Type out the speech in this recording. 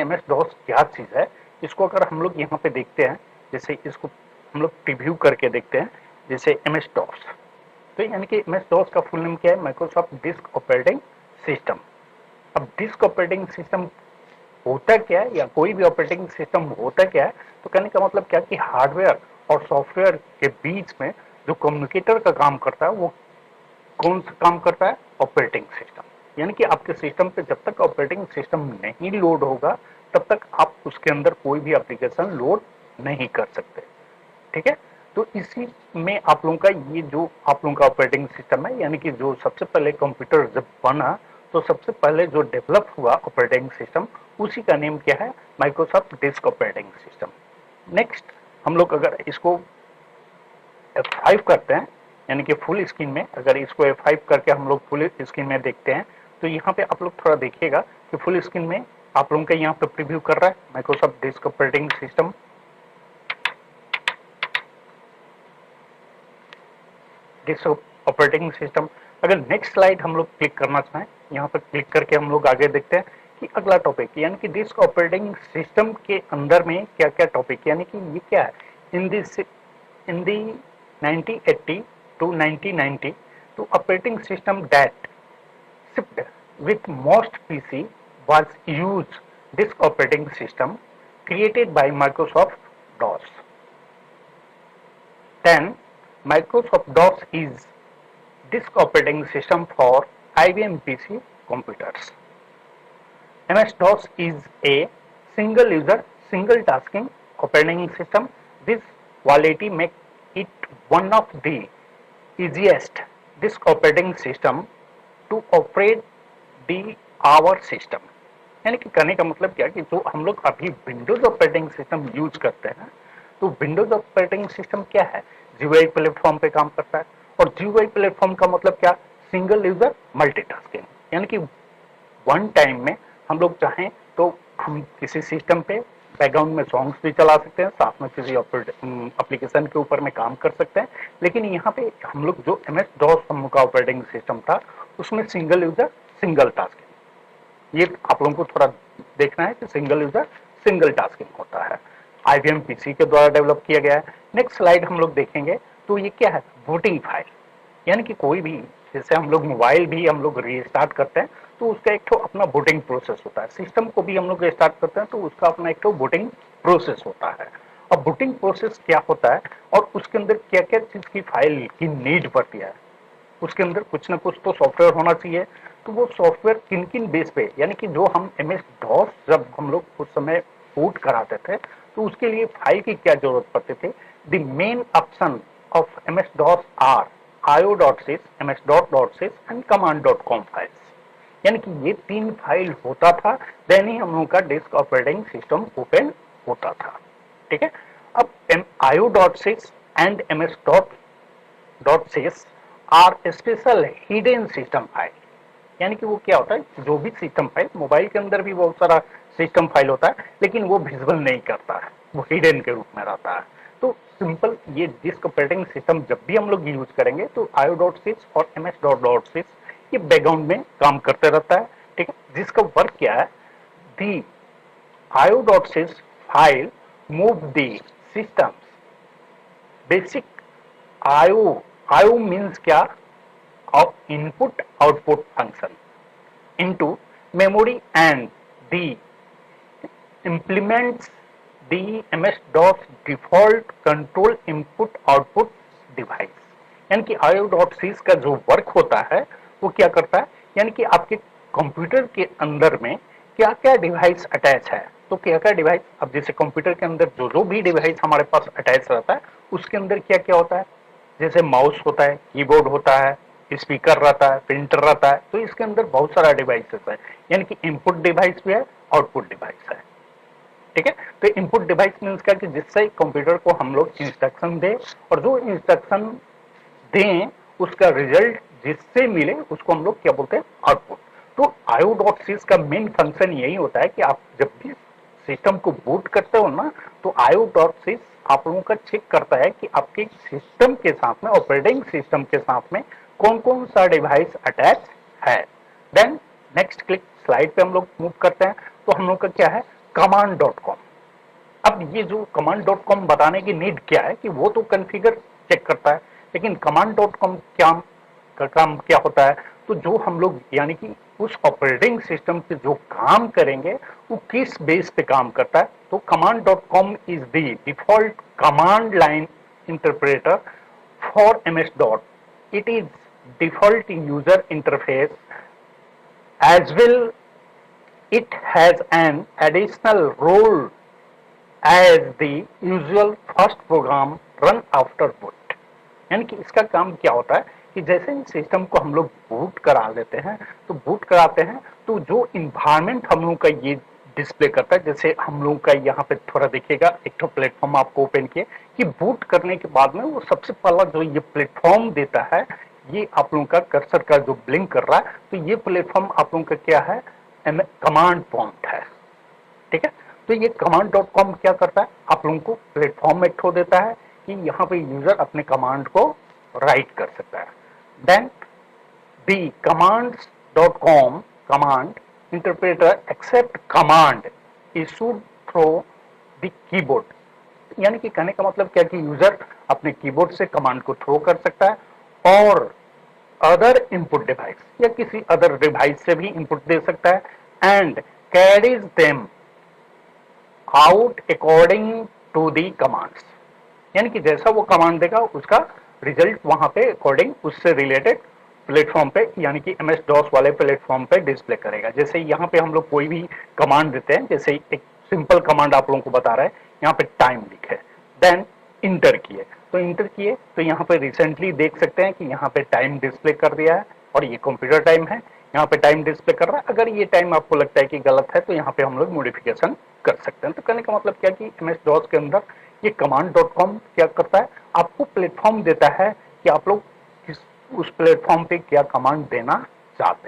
MS DOS क्या चीज़ है, इसको अगर हम लोग यहाँ पे देखते हैं, जैसे इसको हम लोग प्रीव्यू करके देखते हैं, जैसे एमएस डॉस, तो यानी कि एमएस डॉस का फुल नेम क्या है, माइक्रोसॉफ्ट डिस्क ऑपरेटिंग सिस्टम। अब डिस्क ऑपरेटिंग सिस्टम होता क्या है, या कोई भी ऑपरेटिंग सिस्टम होता क्या है, तो कहने का मतलब क्या कि हार्डवेयर और सॉफ्टवेयर के बीच में जो कम्युनिकेटर का काम करता है, वो कौन सा काम करता है, ऑपरेटिंग सिस्टम। यानी कि आपके सिस्टम पे जब तक ऑपरेटिंग सिस्टम नहीं लोड होगा, तब तक आप उसके अंदर कोई भी एप्लीकेशन लोड नहीं कर सकते। ठीक है, तो इसी में आप लोगों का ये जो आप लोगों का ऑपरेटिंग सिस्टम है, यानी कि जो सबसे पहले कंप्यूटर जब बना, तो सबसे पहले जो डेवलप हुआ ऑपरेटिंग सिस्टम, उसी का नेम क्या है, Microsoft disk operating system. Next हम लोग अगर इसको F5 करते हैं, यानी कि फुल स्क्रीन में, अगर इसको F5 करके हम लोग फुल स्क्रीन में देखते हैं, तो यहाँ पे आप लोग थोड़ा देखिएगा कि फुल स्क्रीन में आप लोगों का यहाँ पे प्रीव्यू कर रहा है Microsoft disk operating system. Disk operating system. अगर नेक्स्ट स्लाइड हम लोग क्लिक करना चाहें, यहाँ पर क्लिक करके हम लोग आगे देखते हैं कि अगला टॉपिक, यानी कि डिस्क ऑपरेटिंग सिस्टम के अंदर में क्या क्या टॉपिक, यानी कि ये क्या है, इन दी 1980 to 1990 to operating system that shipped with most PC was used disk operating system created by Microsoft DOS. Then Microsoft DOS is disk operating system for IBM PC computers. MS-DOS is a single user, single tasking operating system. This quality makes it one of the easiest disk operating system to operate the our system. यानी कि कहने का मतलब क्या कि जो हम लोग अभी विंडोज ऑपरेटिंग सिस्टम यूज करते हैं, तो विंडोज ऑपरेटिंग सिस्टम क्या है, जीयूआई प्लेटफॉर्म पे काम करता है। और जीयूआई प्लेटफॉर्म का मतलब क्या, सिंगल यूजर मल्टीटास्किंग, यानी कि वन टाइम में हम लोग चाहें तो हम किसी सिस्टम पे बैकग्राउंड में सॉन्ग्स भी चला सकते हैं, साथ में किसी एप्लीकेशन के ऊपर में काम कर सकते हैं। लेकिन यहाँ पे हम लोग जो एमएस डॉस हम का ऑपरेटिंग सिस्टम था, उसमें सिंगल यूजर सिंगल टास्किंग, ये आप लोगों को थोड़ा देखना है कि सिंगल यूजर सिंगल टास्किंग होता है, आईबीएम पीसी के द्वारा डेवलप किया गया है। नेक्स्ट स्लाइड हम लोग देखेंगे, तो ये क्या है, बूटिंग फाइल, यानी कि कोई भी, जैसे हम लोग मोबाइल भी हम लोग रीस्टार्ट करते हैं, तो उसका एक तो अपना बूटिंग प्रोसेस होता है, सिस्टम को भी हम लोग रीस्टार्ट करते हैं तो उसका अपना एक तो बूटिंग प्रोसेस होता है। अब बूटिंग प्रोसेस क्या होता है और उसके अंदर क्या क्या चीज की फाइल की नीड पड़ती है, उसके अंदर कुछ ना कुछ तो सॉफ्टवेयर होना चाहिए। तो वो सॉफ्टवेयर किन किन बेस पे, यानी कि जो हम एमएस डॉस जब हम लोग उस समय बूट कराते थे, तो उसके लिए फाइल की क्या जरूरत पड़ती थी, the main option of MS DOS are io.sys, ms.sys and command.com files, यानी कि ये तीन फाइल होता था, देन ही हम लोगों का डिस्क ऑपरेटिंग सिस्टम ओपन होता था। ठीक है, अब io.sys and ms.sys are special hidden system file, यानी कि वो क्या होता है, जो भी सिस्टम फाइल, मोबाइल के अंदर भी बहुत सारा सिस्टम फाइल होता है, लेकिन वो विजिबल नहीं करता है, वो हिडन के रूप में रहता है। तो सिंपल ये डिस्क ऑपरेटिंग सिस्टम जब भी हम लोग यूज करेंगे, तो io.sys और ms.sys ये बैकग्राउंड में काम करते रहता है। ठीक है, जिसका वर्क क्या है, दी io.sys file move the system basic IO means क्या, of input output function into memory and the implements the MS-DOS default control input output device। यानी कि io.sys का जो वर्क होता है वो क्या करता है, यानी कि आपके कंप्यूटर के अंदर में क्या क्या डिवाइस अटैच है, तो क्या क्या डिवाइस, अब जैसे कंप्यूटर के अंदर जो जो भी डिवाइस हमारे पास अटैच रहता है, उसके अंदर क्या क्या होता है, जैसे माउस होता है, कीबोर्ड होता है, स्पीकर रहता है, प्रिंटर रहता है, तो इसके अंदर बहुत सारा डिवाइसेस है, यानी कि इनपुट डिवाइस भी है, आउटपुट डिवाइस है। ठीक है, तो इनपुट डिवाइस मीन्स क्या कि जिससे कंप्यूटर को हम लोग इंस्ट्रक्शन दे, और जो इंस्ट्रक्शन दें उसका रिजल्ट जिससे मिले उसको हम लोग क्या बोलते हैं, आउटपुट। तो io.sys का मेन फंक्शन यही होता है कि आप जब भी सिस्टम को बूट करते हो ना, तो io.sys आप लोगों का चेक करता है कि आपके सिस्टम के साथ में, ऑपरेटिंग सिस्टम के साथ में कौन कौन सा डिवाइस अटैच है। देन नेक्स्ट क्लिक स्लाइड पे हम लोग मूव करते हैं, तो हम लोग का क्या है, command.com। अब ये जो command.com बताने की नीड क्या है कि वो तो कॉन्फ़िगर चेक करता है, लेकिन command.com क्या का काम क्या होता है, तो जो हम लोग यानी कि उस ऑपरेटिंग सिस्टम पे जो काम करेंगे वो किस बेस पे काम करता है। तो command.com is the default command line interpreter for MS DOS। It is default user interface as well. It has an additional role as the usual first program run after boot। यानी कि इसका काम क्या होता है कि जैसे ही सिस्टम को हम लोग बूट करा लेते हैं, तो बूट कराते हैं तो जो इन्वायरमेंट हम लोग का ये डिस्प्ले करता है, जैसे हम लोग का यहाँ पे थोड़ा देखिएगा एक तो प्लेटफॉर्म आपको ओपन किए कि बूट करने के बाद में वो सबसे पहला जो ये प्लेटफॉर्म देता है, ये आप लोगों का कर्सर का जो ब्लिंक कर रहा है, तो ये प्लेटफॉर्म आप लोगों का क्या है, कमांड प्रॉम्प्ट है। ठीक है, तो ये command.com क्या करता है, आप लोगों को प्लेटफॉर्म में ठो देता है कि यहाँ पे यूजर अपने कमांड को राइट कर सकता है। Then the commands.com command interpreter accept command issued through the keyboard। यानी कि कहने का मतलब क्या कि यूजर अपने कीबोर्ड से कमांड को थ्रो कर सकता है और अदर इनपुट डिवाइस या किसी अदर डिवाइस से भी इनपुट दे सकता है and carries them out according to the commands. यानी कि जैसा वो कमांड देगा उसका रिजल्ट वहां पे अकॉर्डिंग उससे रिलेटेड प्लेटफॉर्म पे यानी कि MS DOS वाले प्लेटफॉर्म पे डिस्प्ले करेगा। जैसे यहाँ पे हम लोग कोई भी कमांड देते हैं, जैसे एक सिंपल कमांड आप लोगों को बता रहा है, यहाँ पे टाइम लिखे देन इंटर किए, तो इंटर किए तो यहाँ पे रिसेंटली देख सकते हैं कि यहाँ पे टाइम डिस्प्ले कर दिया है और ये कंप्यूटर टाइम है, यहाँ पे टाइम डिस्प्ले कर रहा है। अगर ये टाइम आपको लगता है कि गलत है तो यहाँ पे हम लोग मॉडिफिकेशन कर सकते हैं। तो कहने का मतलब क्या कि MS DOS के अंदर ये command.com क्या करता है, आपको प्लेटफॉर्म देता है कि आप लोग उस प्लेटफॉर्म पे क्या कमांड देना चाहते हैं।